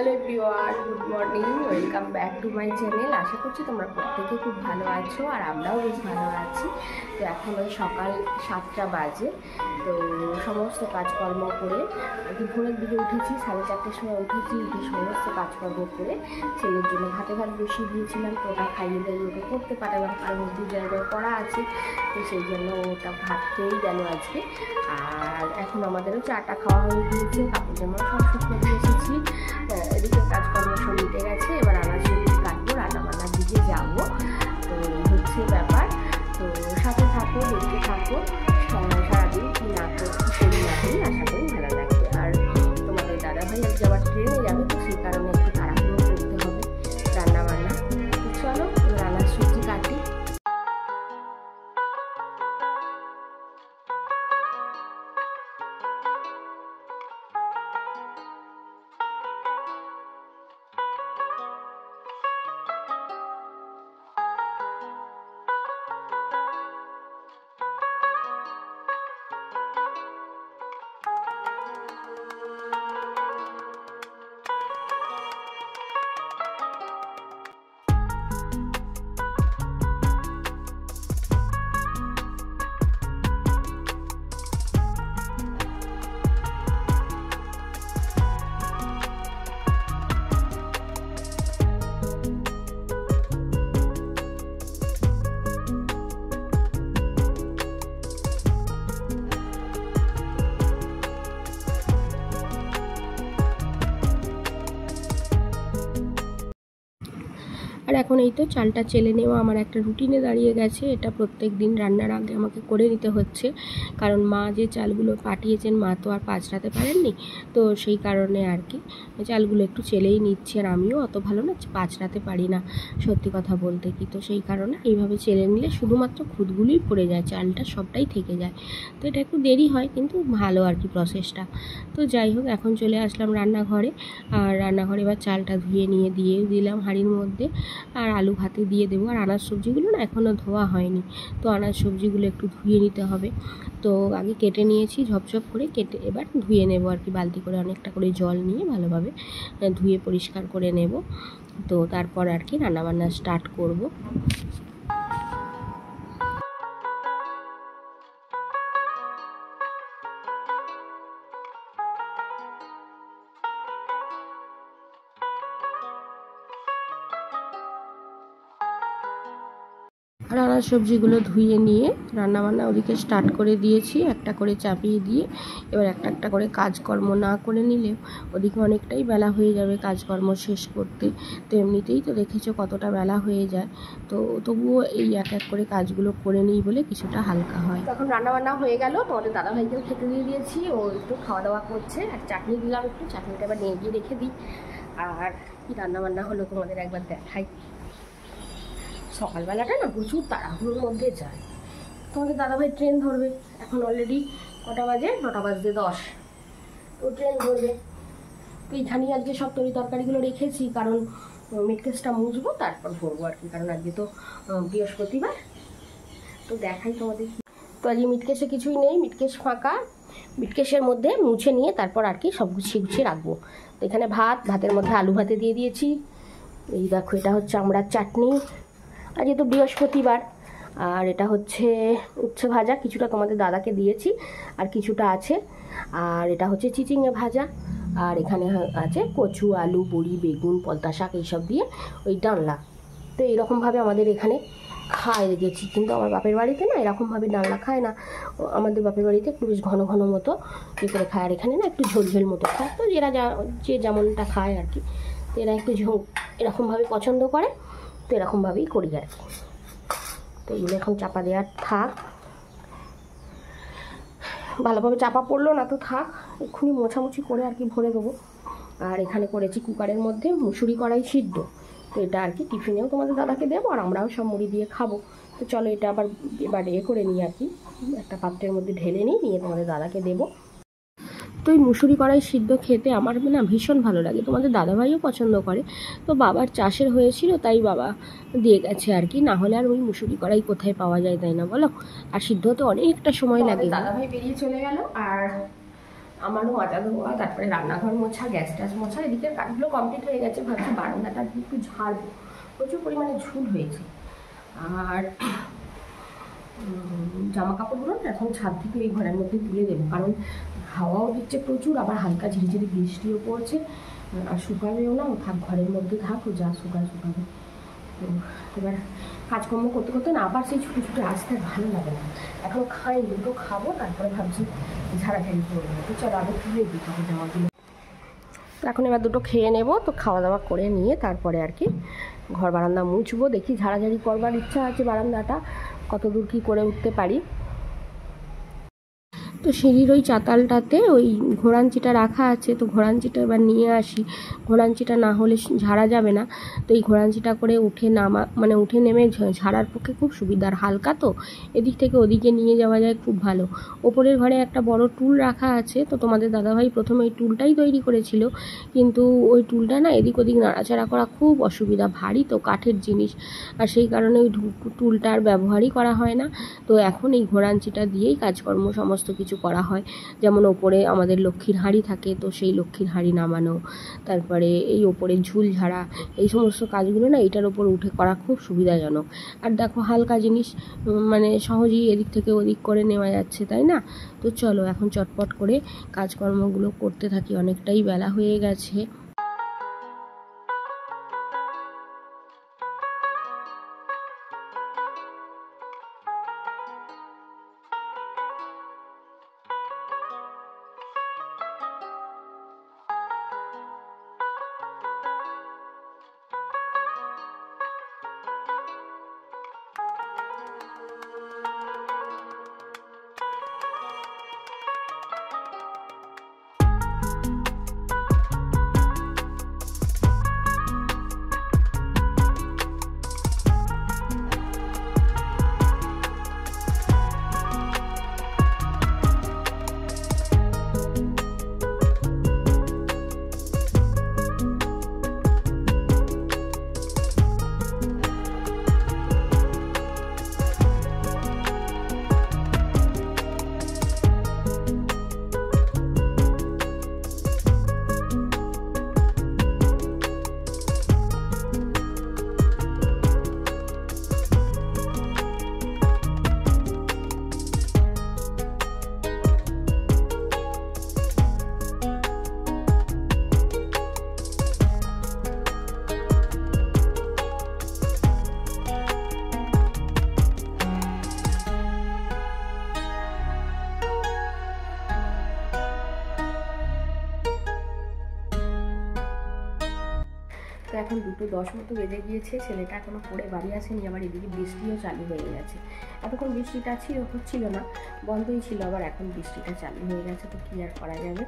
Hello everyone, good morning, welcome back to my channel. আশা করছি তোমরা প্রত্যেকে খুব ভালো আছো আর আমরাও বেশ ভালো আছি। তো এখন ওই সকাল 7টা বাজে। তো সমস্ত কাজকর্ম করে ভোরের দিকে উঠেছি, 4:30টার সময় উঠেছি। উঠে সমস্ত কাজকর্ম করে ছেলের জন্য ভাত বসিয়ে দিয়েছিলাম। তো ওটা খাইয়ে দিয়ে ওটা করতে পারে না, কারণ 2 জায়গায় পড়া আছে। তো সেই জন্য ওটা ভাত খেয়েই গেল আজকে। আর এখন আমাদেরও চাটা খাওয়া হয়ে গিয়েছে, কাপড় জামা সব শুকনো দিয়ে এসেছি। এদিকে কাজকর্ম সব মিটে গেছে। এবার আনাজ সবজি কাটবো, রান্নাবান্নার দিকে যাবো। তো এই হচ্ছে ব্যাপার। তো সাথে থাকো, দেখতে থাকো। সারাদিন কি না করি না করি আশা করি ভালো লাগবে। আর তোমাদের দাদাভাই আজকে আবার ট্রেনে যাবে, তো সেই কারণে একটু তাড়াহুড়ো করতে হবে রান্নাবান্না। তো চলো রান্নার সবজি কাটি। আর এখন এই তো চালটা চেলে নেওয়া আমার একটা রুটিনে দাঁড়িয়ে গেছে। এটা প্রত্যেক দিন রান্নার আগে আমাকে করে নিতে হচ্ছে, কারণ মা যে চালগুলো পাঠিয়েছেন, মা তো আর পাঁচড়াতে পারেননি। তো সেই কারণে আর কি চালগুলো একটু চেলেই নিচ্ছে। আর আমিও অত ভালো না পাঁচড়াতে পারি না, সত্যি কথা বলতে কি। তো সেই কারণে এইভাবে চেলে নিলে শুধুমাত্র খুদগুলোই পড়ে যায়, চালটা সবটাই থেকে যায়। তো এটা একটু দেরি হয়, কিন্তু ভালো আর কি প্রসেসটা। তো যাই হোক, এখন চলে আসলাম রান্নাঘরে। আর রান্নাঘরে এবার চালটা ধুয়ে নিয়ে দিয়ে দিলাম হাঁড়ির মধ্যে। আর আলু ভাতে দিয়ে দেবো। আর আনাজ সবজিগুলো না এখনও ধোয়া হয়নি, তো আনাজ সবজিগুলো একটু ধুয়ে নিতে হবে। তো আগে কেটে নিয়েছি ঝপঝপ করে, কেটে এবার ধুয়ে নেব আর কি। বালতি করে অনেকটা করে জল নিয়ে ভালোভাবে ধুয়ে পরিষ্কার করে নেব। তো তারপর আর কি রান্নাবান্না স্টার্ট করব। আর আনাজ সবজিগুলো ধুয়ে নিয়ে রান্নাবান্না ওদিকে স্টার্ট করে দিয়েছি, একটা করে চাপিয়ে দিয়ে। এবার একটা একটা করে কাজকর্ম না করে নিলে ওদিকে অনেকটাই বেলা হয়ে যাবে কাজকর্ম শেষ করতে। তো এমনিতেই তো দেখেছো কতটা বেলা হয়ে যায়। তো তবুও এই এক এক করে কাজগুলো করে নিই বলে কিছুটা হালকা হয়। তখন রান্নাবান্না হয়ে গেল, তোমাদের দাদাভাইকেও খেতে দিয়ে দিয়েছি। ও একটু খাওয়া দাওয়া করছে। আর চাটনি দিলাম একটু, চাটনিটা এবার নিয়ে গিয়ে রেখে দিই। আর কি রান্নাবান্না হলো তোমাদের একবার দেখাই। সকালবেলাটা না প্রচুর তাড়াহুড়োর মধ্যে যায়। তোমাদের দাদাভাই ট্রেন ধরবে, এখন অলরেডি কটা বাজে, 9:10। তো ট্রেন ধরবে। তো এইখানেই আজকে সব তরকারিগুলো রেখেছি, কারণ মিটকেসটা মুছবো তারপর ভরবো আর কি, কারণ আজকে তো বৃহস্পতিবার। তো দেখাই তোমাদের। তো আজকে মিটকেসে কিছুই নেই, মিটকেস ফাঁকা। মিটকেসের মধ্যে মুছে নিয়ে তারপর আর কি সব গুছিয়ে গুছিয়ে রাখবো। তো এখানে ভাতের মধ্যে আলু ভাতে দিয়ে দিয়েছি। এই দেখো, এটা হচ্ছে আমড়ার চাটনি, আজকে তো বৃহস্পতিবার। আর এটা হচ্ছে উচ্ছে ভাজা, কিছুটা তোমাদের দাদাকে দিয়েছি আর কিছুটা আছে। আর এটা হচ্ছে চিচিঙে ভাজা। আর এখানে আছে কচু, আলু, বড়ি, বেগুন, পলতা শাক এইসব দিয়ে ওই ডালনা। তো এইরকমভাবে আমাদের এখানে খায় দেখেছি, কিন্তু আমার বাপের বাড়িতে না এরকমভাবে ডালনা খায় না। আমাদের বাপের বাড়িতে একটু বেশ ঘন ঘন মতো কী করে খায়, আর এখানে না একটু ঝোলঝোল মতো খায়। তো এরা যে যেমনটা খায় আর কি, তো এরা একটু এরকমভাবে পছন্দ করে। তো এরকমভাবেই করি আর কি। তো এগুলো এখন চাপা দেওয়ার থাক, ভালোভাবে চাপা পড়লো না তো থাক, এক্ষুনি মোছামুছি করে আর কি ভরে দেবো। আর এখানে করেছি কুকারের মধ্যে মুসুরি কড়াই সিদ্ধ। তো এটা আর কি টিফিনেও তোমাদের দাদাকে দেবো, আর আমরাও সব মুড়ি দিয়ে খাবো। তো চলো এটা এবার করে নিই আর কি, একটা পাত্রের মধ্যে ঢেলে নিয়ে তোমাদের দাদাকে দেবো। তো এই মুসুরি কড়াই সিদ্ধ খেতে আমার না ভীষণ ভালো লাগে, তোমাদের দাদাভাইও পছন্দ করে। তো বাবার চাষের হয়েছিল, তাই বাবা দিয়ে গেছে আর কি, না হলে আর ওই মুসুরি কড়াই কোথায় পাওয়া যায়, তাই না বলো? আর সিদ্ধ তো অনেকটা সময় লাগে। দাদাভাই বেরিয়ে চলে গেল, আর আমারও মাজা ধোয়া, তারপরে রান্নাঘর মোছা, গ্যাস ট্যাস মোছা, এদিকে কাজগুলো কমপ্লিট হয়ে গেছে। ভাবছি বারান্দাটা একটু ঝাড়বো, প্রচুর পরিমাণে ঝুল হয়েছে। আর জামা কাপড়গুলো এখন ছাদ থেকে এই ঘরের মধ্যে তুলে দেবো, কারণ হাওয়াও দিচ্ছে প্রচুর, আবার হালকা ঝিরিঝিরি বৃষ্টিও পড়ছে, আর শুকাবেও না। থাক ঘরের মধ্যে থাক, যা শুকাবে। তো এবার কাজকর্ম করতে করতে না আবার সেই ছুটে ছুটে আসতে ভালো লাগে না। এখন দুটো খাবো, তারপরে ভাবছি ঝাড়াঝাড়ি করবো। তো চলো আগে তুলে দিতে হবে জামাগুলো। তো এখন এবার দুটো খেয়ে নেবো, তো খাওয়া দাওয়া করে নিয়ে তারপরে আর কি ঘর বারান্দা মুছবো। দেখি ঝাড়াঝাড়ি করবার ইচ্ছা আছে, বারান্দাটা কত দূর কী করে উঠতে পারি। তো সিঁড়ির ওই চাতালটাতে ওই ঘোড়াঞ্চিটা রাখা আছে, তো ঘোড়াঞ্চিটা এবার নিয়ে আসি। ঘোড়াঞ্চিটা না হলে ঝাড়া যাবে না, তো এই ঘোড়াঞ্চিটা করে উঠে নেমে ঝাড়ার পক্ষে খুব সুবিধার, হালকা তো এদিক থেকে ওদিকে নিয়ে যাওয়া যায়, খুব ভালো। ওপরের ঘরে একটা বড় টুল রাখা আছে, তো তোমাদের দাদাভাই প্রথমে এই টুলটাই তৈরি করেছিল, কিন্তু ওই টুলটা না এদিক ওদিক নাড়াচাড়া করা খুব অসুবিধা, ভারী তো, কাঠের জিনিস, আর সেই কারণে ওই টুলটার ব্যবহারই করা হয় না। তো এখন এই ঘোড়াঞ্চিটা দিয়েই কাজকর্ম সমস্ত কিছু করা হয়। যেমন ওপরে আমাদের লক্ষ্মীর হাঁড়ি থাকে, তো সেই লক্ষ্মীর হাঁড়ি নামানো, তারপরে এই ওপরে ঝুল ঝাড়া, এই সমস্ত কাজগুলো না এটার ওপর উঠে করা খুব সুবিধাজনক। আর দেখো হালকা জিনিস, সহজেই এদিক থেকে ওদিক করে নেওয়া যাচ্ছে, তাই না? তো চলো এখন চটপট করে কাজকর্মগুলো করতে থাকি, অনেকটাই বেলা হয়ে গেছে। তো এখন 2:10 মতো বেজে গিয়েছে, ছেলেটা এখনও পড়ে বাড়ি আসেনি, আবার এদিকে বৃষ্টিও চালু হয়ে গেছে। এতক্ষণ বৃষ্টিটা হচ্ছিল না, বন্ধই ছিল, আবার এখন বৃষ্টিটা চালু হয়ে গেছে। তো কী আর করা যাবে,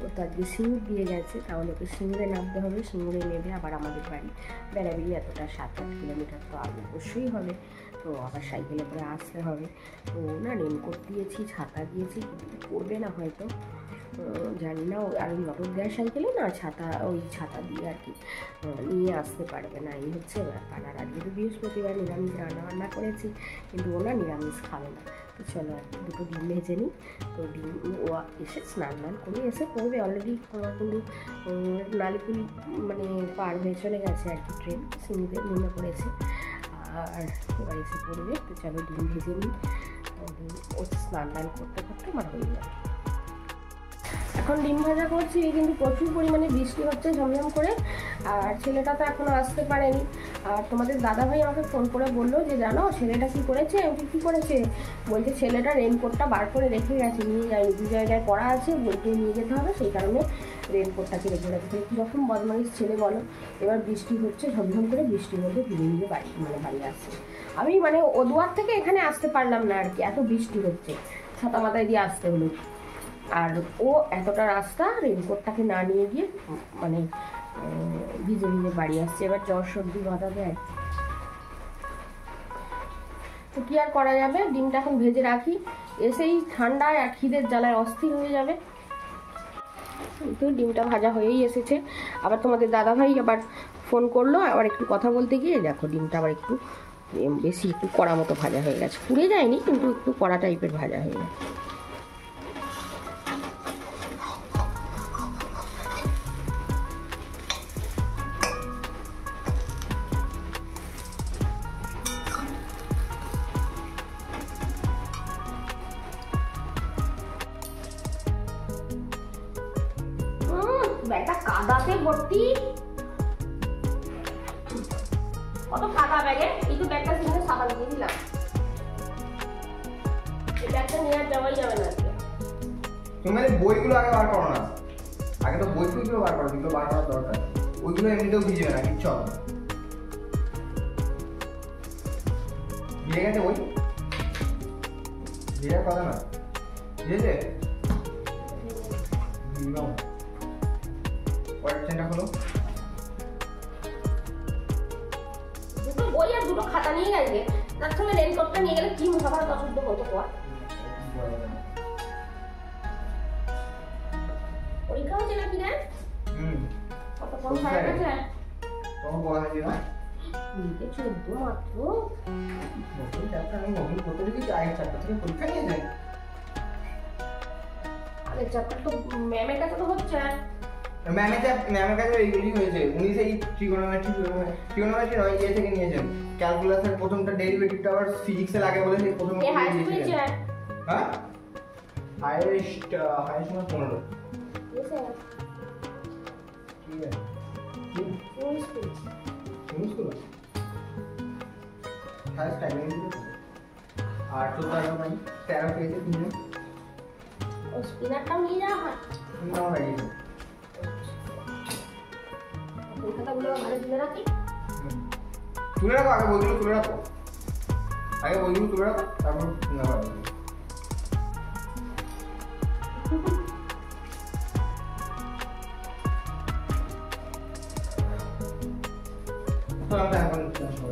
ও তো আজকে সিঙ্গুর দিয়ে গেছে, তাহলে ওকে সিঙ্গুরে নামতে হবে, সিঙ্গুরে নেমে আবার আমাদের বাড়ি বেড়াবেড়ি এতটা 7-8 কিলোমিটার তো অবশ্যই হবে, তো আবার সাইকেলে করে আসতে হবে। তো না রেনকোট দিয়েছি, ছাতা দিয়েছি, কিন্তু পড়বে না হয়তো, জানি না। আর ওই মোটর গ্যাস সাইকেলে না ছাতা দিয়ে আর কি নিয়ে আসতে পারবে না, এই হচ্ছে ব্যাপার। আর আজকে তো বৃহস্পতিবার, নিরামিষ রান্না করেছি, কিন্তু ও না নিরামিষ খাবে না। তো চলো আর দুটো ডিম ভেজে নিই। তো ডিম ও এসে স্নান করে এসে পড়বে, অলরেডি কিন্তু নালিকুল পার হয়ে চলে গেছে আর কি, ট্রেন সিমিতে নেমে পড়েছে, আর এবার এসে পড়বে। তো চলো ডিম ভেজে নিই, ও স্নান করতে করতে আমার হয়ে যাবে। এখন ডিম ভাজা করছি, কিন্তু প্রচুর পরিমাণে বৃষ্টি হচ্ছে ঝমঝম করে, আর ছেলেটা তো এখনও আসতে পারেনি। আর তোমাদের দাদাভাই আমাকে ফোন করে বললো যে জানো ছেলেটা কী করেছে। আমি কী করেছে বলছে, ছেলেটা রেনকোটটা বার করে রেখে গেছে, নিয়ে যায়নি, 2 জায়গায় পড়া আছে, বইতে নিয়ে যেতে হবে, সেই কারণে রেনকোটটাকে রেখে গেছে। কীরকম বদমাইশ ছেলে বলো। এবার বৃষ্টি হচ্ছে ঝমঝম করে, বৃষ্টির মধ্যে ভিজে ভিজে বাড়ি আসছে। আমি ও দুয়ার থেকে এখানে আসতে পারলাম না আর কি, এত বৃষ্টি হচ্ছে, ছাতা মাথায় দিয়ে আসতে হলো। আর ও এতটা রাস্তা রেনকোটটাকে না নিয়ে গিয়ে ভিজে ভিজে বাড়ি আসছে। এবার জ্বর সর্দি বাধা দেয়, তো কি আর করা যাবে। ডিমটা এখন ভেজে রাখি, এসেই ঠান্ডায় আর খিদের জ্বালায় অস্থির হয়ে যাবে। তো ডিমটা ভাজা হয়েই এসেছে। আবার তোমাদের দাদাভাই আবার ফোন করলো, আবার একটু কথা বলতে গিয়ে দেখো ডিমটা আবার একটু বেশি একটু কড়া মতো ভাজা হয়ে গেছে, পুড়ে যায়নি, কিন্তু একটু কড়া টাইপের ভাজা হয়ে গেছে। ব্যাগটা কাদাতে ভর্তি। কত কাদা ব্যাগে। এই তো ব্যাগটা সিঙ্গে সাবান দিয়ে দিলাম। এই ব্যাগটা নিয়ে আর যাওয়াই যাবে না আজকে। তুমি বইগুলো আগে বার করো না, আগে তো বইগুলো বার করো, যেগুলো বার করার দরকার। ওইগুলো এমনিতেও ভিজবে না, কিচ্ছু হবে না। ভিজে গেছে বই, ভিজার কথা না, ভিজেছে। পরের চেনটা হলো দুটো বই আর দুটো খাতা নিয়ে গেছে, তার সঙ্গে রেনকোটটা নিয়ে গেলে কি মুখা ভারত অশুদ্ধ হতো পর। পরীক্ষা হচ্ছে নাকি রে? কতক্ষণ হয়ে গেছে? তোমার বলা হয়েছে না? মিনিটে 14 মাত্র। নতুন চ্যাপ্টার আমি নতুন করতে দিয়েছি, আগের চ্যাপ্টার থেকে পরীক্ষা নিয়ে যাই। আগের চ্যাপ্টার তো ম্যামের কাছে তো হচ্ছে। ম্যামের কাছে এইগুলি হয়েছে। উনি সেই ট্রিগোনোমেট্রি নয়, ইয়ে থেকে নিয়েছেন। ক্যালকুলাসের প্রথমটা ডেরিভেটিভটা আবার ফিজিক্সে লাগে বলে সেই প্রথম কে হাইস্ট হয়েছে? হ্যাঁ, হাইয়েস্ট মানে 15। ঠিক আছে। ঠিক আছে, হাইয়েস্ট টাইম আর তো তার মানে 13 পেয়েছে 3 জন। ও স্পিনারটাও নিয়ে যাওয়া হয়। নাও লাগিয়েছে। কলকাতাগুলো ঘরে তুলে রাখি। তুলে রাখো, আগে বইগুলো তুলে রাখো, আগে বইগুলো তুলে রাখো, তারপর নেওয়া যাবে। তো আমরা এখন চাঙ্গল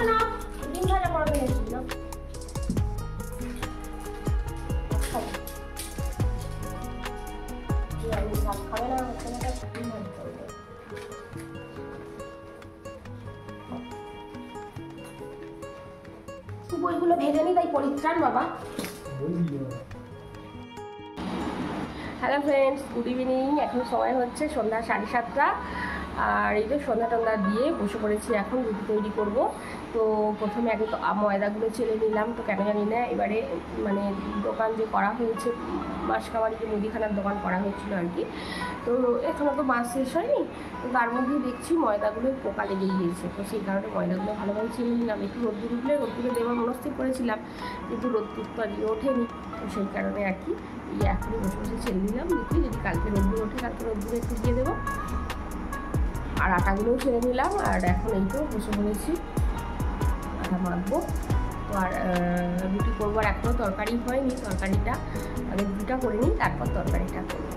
না ডিম ভাজা করবে নাকি না? আমি ভাত খাবে না, ওখানে ডিম ভাজা করবে। বইগুলো ভেজে নি, তাই পরিত্রাণ বাবা। Hello friends, good evening. এখন সময় হচ্ছে সন্ধ্যা 7:30। আর এই যে সন্ধ্যা টন্ধা দিয়ে বসে পড়েছি, এখন রুটি তৈরি করব। তো প্রথমে আগে তো ময়দাগুলো চেলে নিলাম, তো কেন জানি না এবারে মানে দোকান যে করা হয়েছে, মাসকাবাড়ি যে মুদিখানার দোকান করা হয়েছিল আর কি, তো এখনও তো মাস শেষ হয়নি, তো তার মধ্যেই দেখছি ময়দাগুলো পোকা লেগে গিয়েছে। তো সেই কারণে ময়দাগুলো ভালোভাবে চেলে নিলাম। একটু রোদ্দুর উঠলে রোদ্দুরে দেওয়ার মনস্থির করেছিলাম, কিন্তু রোদ্দুর তো আজকে ওঠেনি, তো সেই কারণে আর কি এখনই বসে বসে চেলে নিলাম। দেখি যদি কালকে রোদ্দুর ওঠে, কালকে রোদ্দুরে একটু দিয়ে দেবো। আর আটাগুলোও ছেড়ে নিলাম, আর এখন এই তো বসে পড়েছি আটা মাখবো। তো আর রুটি করবো, আর এখনও তরকারি হয়নি, তরকারিটা আগে রুটিটা করে নিই, তারপর তরকারিটা করবো।